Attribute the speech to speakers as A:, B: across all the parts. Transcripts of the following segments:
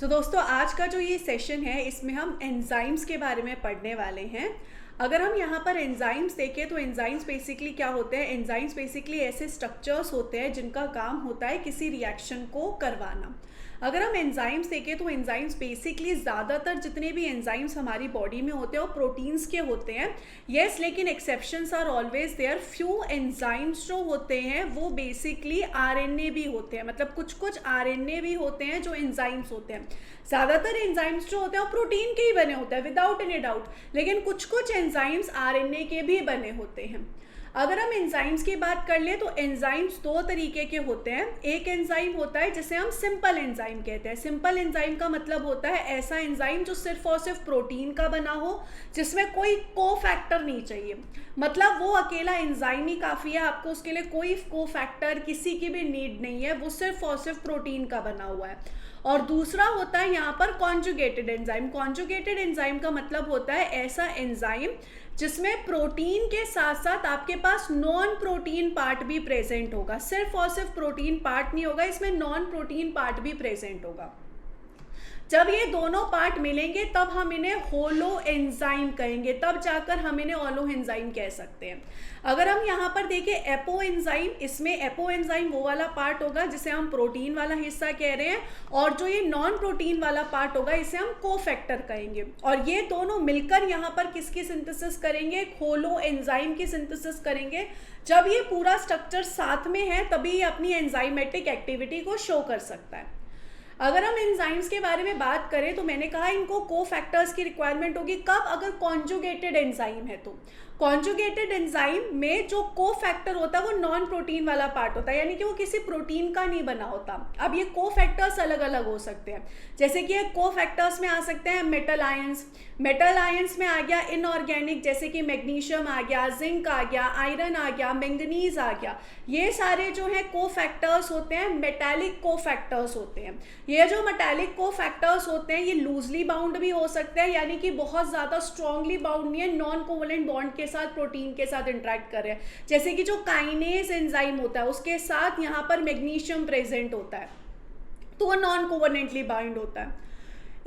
A: दोस्तों आज का जो ये सेशन है इसमें हम एंजाइम्स के बारे में पढ़ने वाले हैं। अगर हम यहाँ पर एंजाइम्स देखें तो एंजाइम्स बेसिकली क्या होते हैं। एंजाइम्स बेसिकली ऐसे स्ट्रक्चर्स होते हैं जिनका काम होता है किसी रिएक्शन को करवाना। अगर हम एंजाइम्स देखें तो एंजाइम्स बेसिकली ज़्यादातर जितने भी एंजाइम्स हमारी बॉडी में होते हैं वो प्रोटीन्स के होते हैं। येस, लेकिन exceptions are always there. Few enzymes जो होते हैं वो बेसिकली आरएनए भी होते हैं, मतलब कुछ कुछ आरएनए भी होते हैं जो एंजाइम्स होते हैं। ज़्यादातर एंजाइम्स जो होते हैं वो प्रोटीन के ही बने होते हैं विदाउट एनी डाउट, लेकिन कुछ कुछ एंजाइम्स आरएनए के भी बने होते हैं। अगर हम एंजाइम्स की बात कर ले तो एंजाइम्स दो तरीके के होते हैं। एक एंजाइम होता है जिसे हम सिंपल एंजाइम कहते हैं। सिंपल एंजाइम का मतलब होता है ऐसा एंजाइम जो सिर्फ और सिर्फ प्रोटीन का बना हो, जिसमें कोई को फैक्टर नहीं चाहिए, मतलब वो अकेला एंजाइम ही काफ़ी है, आपको उसके लिए कोई को फैक्टर किसी की भी नीड नहीं है, वो सिर्फ और सिर्फ प्रोटीन का बना हुआ है। और दूसरा होता है यहाँ पर कॉन्जुगेटेड एंजाइम। कॉन्जुगेटेड एंजाइम का मतलब होता है ऐसा एंजाइम जिसमें प्रोटीन के साथ साथ आपके पास नॉन प्रोटीन पार्ट भी प्रेजेंट होगा। सिर्फ और सिर्फ प्रोटीन पार्ट नहीं होगा, इसमें नॉन प्रोटीन पार्ट भी प्रेजेंट होगा। जब ये दोनों पार्ट मिलेंगे तब हम इन्हें होलो एंजाइम कहेंगे, तब जाकर हम इन्हें होलो एंजाइम कह सकते हैं। अगर हम यहाँ पर देखें एपो एंजाइम, इसमें एपो एंजाइम वो वाला पार्ट होगा जिसे हम प्रोटीन वाला हिस्सा कह रहे हैं, और जो ये नॉन प्रोटीन वाला पार्ट होगा इसे हम कोफैक्टर कहेंगे। और ये दोनों मिलकर यहाँ पर किसकी सिंथेसिस करेंगे, होलो एंजाइम की सिंथेसिस करेंगे। जब ये पूरा स्ट्रक्चर साथ में है तभी ये अपनी एंजाइमेटिक एक्टिविटी को शो कर सकता है। अगर हम एंजाइम्स के बारे में बात करें तो मैंने कहा इनको को फैक्टर्स की रिक्वायरमेंट होगी कब, अगर कॉन्जुगेटेड एंजाइम है तो। कॉन्जुगेटेड एंजाइम में जो को फैक्टर होता है वो नॉन प्रोटीन वाला पार्ट होता है, यानी कि वो किसी प्रोटीन का नहीं बना होता। अब ये को फैक्टर्स अलग अलग हो सकते हैं, जैसे कि को फैक्टर्स में आ सकते हैं मेटल आयंस। मेटल आयंस में आ गया इनऑर्गेनिक, जैसे कि मैग्नीशियम आ गया, जिंक आ गया, आयरन आ गया, मैंगनीज आ गया। ये सारे जो है को फैक्टर्स होते हैं, मेटालिक को फैक्टर्स होते हैं। ये जो मेटालिक को फैक्टर्स होते हैं ये लूजली बाउंड भी हो सकते हैं, यानी कि बहुत ज़्यादा स्ट्रॉन्गली बाउंड नहीं है, नॉन कोवलेंट बॉन्ड के साथ प्रोटीन के साथ इंटरेक्ट कर रहे हैं। जैसे कि जो काइनेज एंजाइम होता है उसके साथ यहाँ पर मैग्नीशियम प्रेजेंट होता है तो वो नॉन कोवलेंटली बाइंड होता है।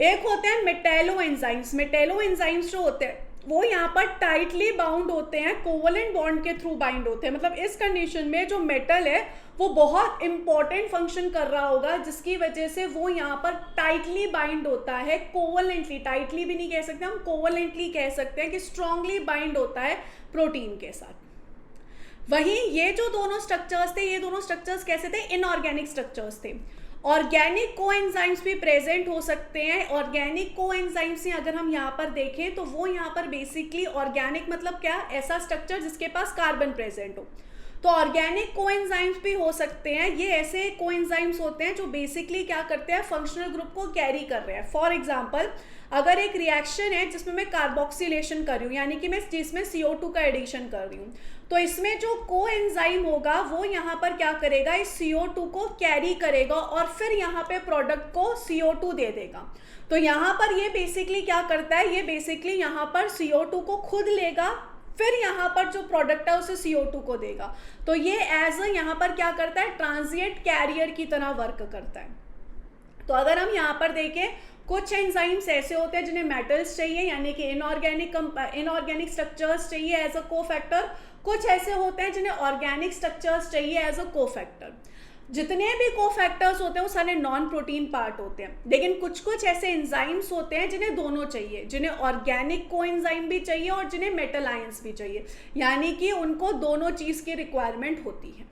A: एक होते हैं मेटेलो एंजाइम्स। मेटेलो एंजाइम्स जो होते हैं वो यहाँ पर टाइटली बाउंड होते हैं, कोवलेंट बॉन्ड के थ्रू बाइंड होते हैं। मतलब इस कंडीशन में जो मेटल है वो बहुत इंपॉर्टेंट फंक्शन कर रहा होगा, जिसकी वजह से वो यहाँ पर टाइटली बाइंड होता है, कोवलेंटली। टाइटली भी नहीं कह सकते हम, कोवलेंटली कह सकते हैं कि स्ट्रांगली बाइंड होता है प्रोटीन के साथ। वहीं ये जो दोनों स्ट्रक्चर्स थे, ये दोनों स्ट्रक्चर्स कैसे थे, इनऑर्गेनिक स्ट्रक्चर्स थे। ऑर्गेनिक कोएंजाइम्स भी प्रेजेंट हो सकते हैं। ऑर्गेनिक कोएंजाइम्स ही अगर हम यहाँ पर देखें तो वो यहाँ पर बेसिकली ऑर्गेनिक मतलब क्या, ऐसा स्ट्रक्चर जिसके पास कार्बन प्रेजेंट हो। तो ऑर्गेनिक कोएंजाइम्स भी हो सकते हैं। ये ऐसे कोएंजाइम्स होते हैं जो बेसिकली क्या करते हैं, फंक्शनल ग्रुप को कैरी कर रहे हैं। फॉर एग्जांपल अगर एक रिएक्शन है जिसमें मैं कार्बोक्सिलेशन कर रही हूँ, यानी कि मैं जिसमें CO2 का एडिशन कर रही हूँ, तो इसमें जो कोएंजाइम होगा वो यहाँ पर क्या करेगा, इस CO2 को कैरी करेगा और फिर यहाँ पे प्रोडक्ट को CO2 दे देगा। तो यहाँ पर ये बेसिकली क्या करता है, ये बेसिकली यहाँ पर CO2 को खुद लेगा, फिर यहाँ पर जो प्रोडक्ट है उसे CO2 को देगा। तो ये एज अ यहाँ पर क्या करता है, ट्रांजिएंट कैरियर की तरह वर्क करता है। तो अगर हम यहाँ पर देखें कुछ एंजाइम्स ऐसे होते हैं जिन्हें मेटल्स चाहिए, यानी कि इनऑर्गेनिक स्ट्रक्चर्स चाहिए एज अ कोफैक्टर। कुछ ऐसे होते हैं जिन्हें ऑर्गेनिक स्ट्रक्चर्स चाहिए एज अ कोफैक्टर। जितने भी कोफैक्टर्स होते हैं वो सारे नॉन प्रोटीन पार्ट होते हैं, लेकिन कुछ कुछ ऐसे एंजाइम्स होते हैं जिन्हें दोनों चाहिए, जिन्हें ऑर्गेनिक कोएंजाइम भी चाहिए और जिन्हें मेटल आयंस भी चाहिए, यानी कि उनको दोनों चीज़ की रिक्वायरमेंट होती है।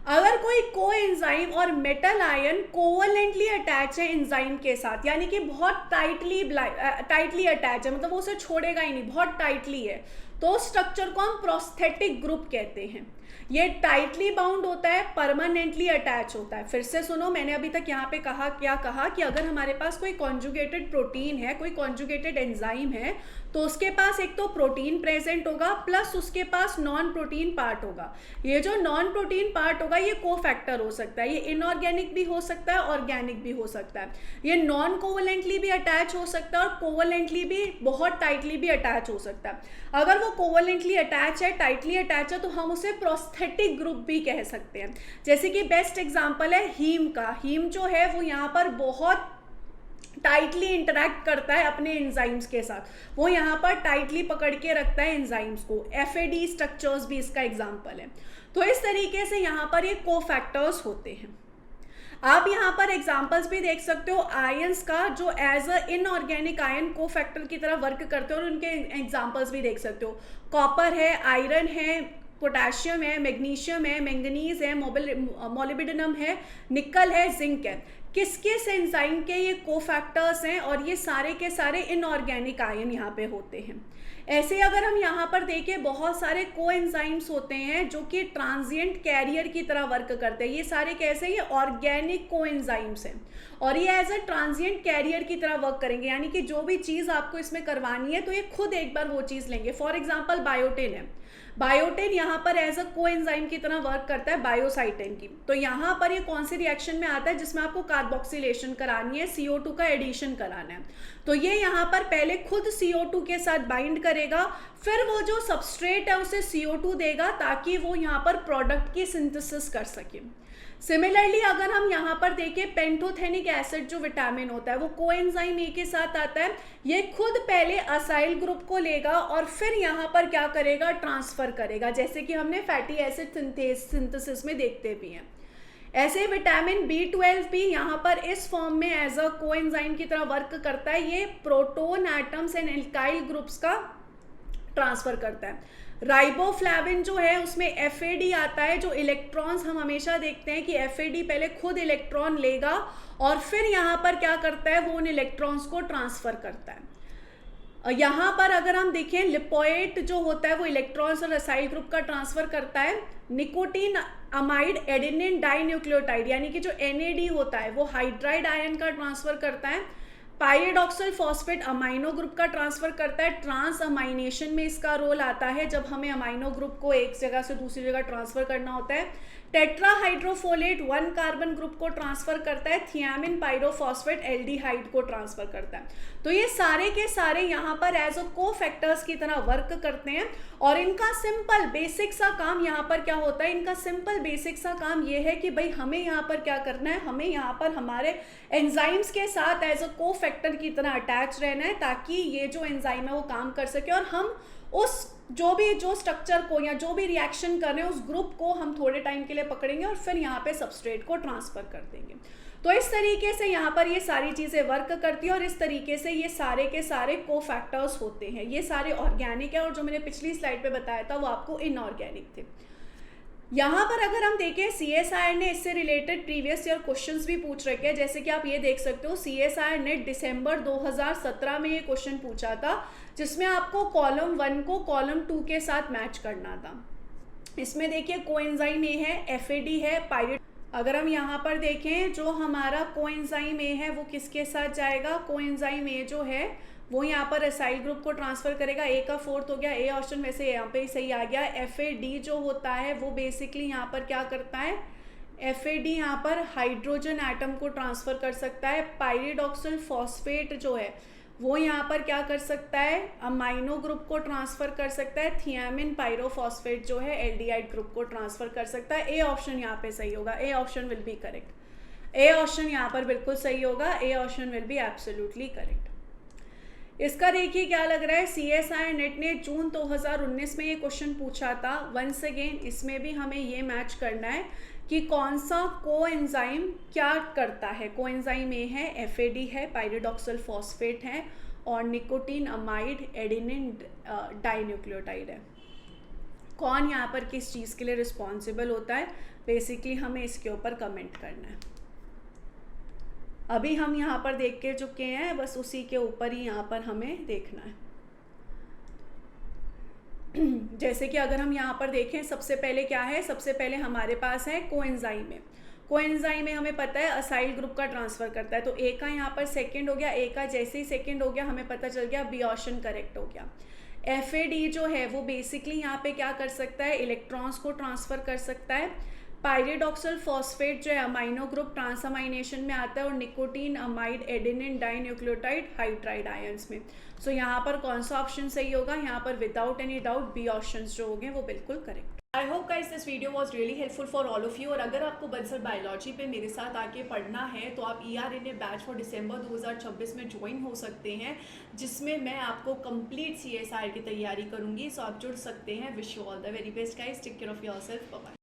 A: अगर कोई कोएंजाइम और मेटल आयन कोवलेंटली अटैच है एंजाइम के साथ, यानी कि बहुत टाइटली अटैच है, मतलब वो उसे छोड़ेगा ही नहीं, बहुत टाइटली है, तो स्ट्रक्चर को हम प्रोस्थेटिक ग्रुप कहते हैं। ये टाइटली बाउंड होता है, परमानेंटली अटैच होता है। फिर से सुनो, मैंने अभी तक यहाँ पे क्या कहा कि अगर हमारे पास कोई कॉन्जुगेटेड प्रोटीन है, कोई कॉन्जुगेटेड एंजाइम है, तो उसके पास एक तो प्रोटीन प्रेजेंट होगा प्लस उसके पास नॉन प्रोटीन पार्ट होगा। ये जो नॉन प्रोटीन पार्ट होगा ये कोफैक्टर हो सकता है, ये इनऑर्गेनिक भी हो सकता है, ऑर्गेनिक भी हो सकता है। ये नॉन कोवलेंटली भी अटैच हो सकता है और कोवलेंटली भी बहुत टाइटली भी अटैच हो सकता है। अगर वो कोवलेंटली अटैच है, टाइटली अटैच है, तो हम उसे प्रोस्थेटिक ग्रुप भी कह सकते हैं। जैसे कि बेस्ट एग्जांपल है हीम का। हीम जो है वो यहाँ पर बहुत टाइटली इंटरैक्ट करता है अपने एंजाइम्स के साथ, वो यहाँ पर टाइटली पकड़ के रखता है एंजाइम्स को। एफएडी स्ट्रक्चर्स भी इसका एग्जाम्पल है। तो इस तरीके से यहाँ पर ये कोफैक्टर्स होते हैं। आप यहाँ पर एग्जाम्पल्स भी देख सकते हो आयंस का, जो as a inorganic ion cofactor की तरह वर्क करते हो, और उनके एग्जाम्पल्स भी देख सकते हो। कॉपर है, आयरन है, पोटेशियम है, मैग्नीशियम है, मैंगनीज है, मोलिब्डेनम है, निकल है, जिंक है। किस किस एंजाइम के ये कोफैक्टर्स हैं, और ये सारे के सारे इनऑर्गेनिक आयन यहाँ पे होते हैं। ऐसे अगर हम यहाँ पर देखें, बहुत सारे कोएंजाइम्स होते हैं जो कि ट्रांजिएंट कैरियर की तरह वर्क करते हैं। ये सारे कैसे, ये ऑर्गेनिक कोएंजाइम्स हैं, और ये एज अ ट्रांजिएंट कैरियर की तरह वर्क करेंगे, यानी कि जो भी चीज़ आपको इसमें करवानी है तो ये खुद एक बार वो चीज़ लेंगे। फॉर एग्जाम्पल बायोटिन है, बायोटिन यहाँ पर एज अ कोएंजाइम की तरह वर्क करता है बायोसाइटिन की। तो यहाँ पर ये कौन सी रिएक्शन में आता है, जिसमें आपको कार्बोक्सिलेशन करानी है, CO2 का एडिशन कराना है। तो ये यहाँ पर पहले खुद CO2 के साथ बाइंड करेगा, फिर वो जो सबस्ट्रेट है उसे CO2 देगा, ताकि वो यहाँ पर प्रोडक्ट की सिंथेसिस कर सके। सिमिलरली अगर हम यहाँ पर देखें, पेंटोथेनिक एसिड जो विटामिन होता है वो कोएंजाइम ए के साथ आता है। ये खुद पहले असाइल ग्रुप को लेगा और फिर यहाँ पर क्या करेगा, ट्रांसफर करेगा, जैसे कि हमने फैटी एसिड सिंथेसिस में देखते भी हैं। ऐसे विटामिन B12 भी यहाँ पर इस फॉर्म में एज अ कोएंजाइम की तरह वर्क करता है। ये proton atoms and alkyl groups का ट्रांसफर करता है। राइबोफ्लाविन जो है उसमें FAD आता है, जो इलेक्ट्रॉन्स हम हमेशा देखते हैं कि FAD पहले खुद इलेक्ट्रॉन लेगा और फिर यहाँ पर क्या करता है, वो उन इलेक्ट्रॉन्स को ट्रांसफर करता है। यहाँ पर अगर हम देखें, लिपोएट जो होता है वो इलेक्ट्रॉन्स और असाइल ग्रुप का ट्रांसफर करता है। निकोटीन अमाइड एडेनिन डाइन्यूक्लियोटाइड, यानी कि जो NAD होता है वो हाइड्राइड आयन का ट्रांसफर करता है। पायरिडॉक्सिल फॉस्फेट अमाइनो ग्रुप का ट्रांसफर करता है। ट्रांस अमाइनेशन में इसका रोल आता है, जब हमें अमाइनो ग्रुप को एक जगह से दूसरी जगह ट्रांसफर करना होता है। टेट्राहाइड्रोफोलेट 1 कार्बन ग्रुप को ट्रांसफर करता है। थियामिन पायरोफॉस्फेट एल्डिहाइड को ट्रांसफर करता है। तो ये सारे के सारे यहाँ पर एज अ कोफैक्टर्स की तरह वर्क करते हैं, और इनका सिंपल बेसिक सा काम यहाँ पर क्या होता है, इनका सिंपल बेसिक सा काम ये है कि भाई हमें यहाँ पर क्या करना है, हमें यहाँ पर हमारे एंजाइम्स के साथ एज अ कोफैक्टर की तरह अटैच रहना है, ताकि ये जो एंजाइम है वो काम कर सके, और हम उस जो स्ट्रक्चर को या जो भी रिएक्शन कर रहे हैं उस ग्रुप को हम थोड़े टाइम के लिए पकड़ेंगे और फिर यहाँ पे सबस्ट्रेट को ट्रांसफर कर देंगे। तो इस तरीके से यहाँ पर ये सारी चीज़ें वर्क करती है, और इस तरीके से ये सारे के सारे कोफैक्टर्स होते हैं। ये सारे ऑर्गेनिक है, और जो मैंने पिछली स्लाइड पे बताया था वो आपको इनऑर्गेनिक थे। यहाँ पर अगर हम देखें, CSIR ने इससे रिलेटेड प्रीवियस ईयर क्वेश्चंस भी पूछ रखे हैं, जैसे कि आप ये देख सकते हो। CSIR ने दिसंबर 2017 में ये क्वेश्चन पूछा था, जिसमें आपको कॉलम 1 को कॉलम 2 के साथ मैच करना था। इसमें देखिए कोएंजाइम ए है, FAD है, पायरिड। अगर हम यहाँ पर देखें, जो हमारा कोएंजाइम ए है वो किसके साथ जाएगा, कोएंजाइम ए जो है वो यहाँ पर असाइल ग्रुप को ट्रांसफर करेगा। ए का 4th हो गया, ए ऑप्शन वैसे यहाँ पे सही आ गया। FAD जो होता है वो बेसिकली यहाँ पर क्या करता है, FAD यहाँ पर हाइड्रोजन एटम को ट्रांसफर कर सकता है। पायरिडॉक्सिल फॉस्फेट जो है वो यहाँ पर क्या कर सकता है, अमाइनो ग्रुप को ट्रांसफर कर सकता है। थियामिन पायरोफॉस्फेट जो है एल्डिहाइड ग्रुप को ट्रांसफर कर सकता है। ए ऑप्शन यहाँ पे सही होगा, A option will be correct. A option यहाँ पर बिल्कुल सही होगा, A option will be absolutely correct. इसका देखिए क्या लग रहा है, CSIR नेट ने जून 2019 में ये क्वेश्चन पूछा था। वंस अगेन इसमें भी हमें ये मैच करना है कि कौन सा कोएंजाइम क्या करता है। कोएंजाइम ए है, FAD है, पायरिडॉक्सिल फॉस्फेट है, और निकोटीन अमाइड एडेनिन डाइन्यूक्लियोटाइड है। कौन यहाँ पर किस चीज़ के लिए रिस्पॉन्सिबल होता है, बेसिकली हमें इसके ऊपर कमेंट करना है। अभी हम यहाँ पर देख के चुके हैं, बस उसी के ऊपर ही यहाँ पर हमें देखना है। जैसे कि अगर हम यहाँ पर देखें, सबसे पहले क्या है, सबसे पहले हमारे पास है कोएंजाइम में। कोएंजाइम में हमें पता है असाइल ग्रुप का ट्रांसफर करता है, तो ए का यहाँ पर सेकंड हो गया। ए का जैसे ही सेकंड हो गया हमें पता चल गया बी ऑप्शन करेक्ट हो गया। FAD जो है वो बेसिकली यहाँ पे क्या कर सकता है, इलेक्ट्रॉन्स को ट्रांसफर कर सकता है। पायरिडॉक्सिल फॉस्फेट जो है अमाइनो ग्रुप ट्रांसअमाइनेशन में आता है, और nicotine amide adenine dinucleotide hydride ions में। सो यहाँ पर कौन सा ऑप्शन सही होगा, यहाँ पर without any doubt B options जो होंगे वो बिल्कुल correct. I hope guys this video was really helpful for all of you. और अगर आपको बंसल बायोलॉजी पे मेरे साथ आके पढ़ना है तो आप ERNA बैच फॉर दिसंबर 2026 में ज्वाइन हो सकते हैं, जिसमें मैं आपको कंप्लीट CSIR की तैयारी करूंगी। सो आप जुड़ सकते हैं। Wish you all the very best guys, take care of yourself, bye bye.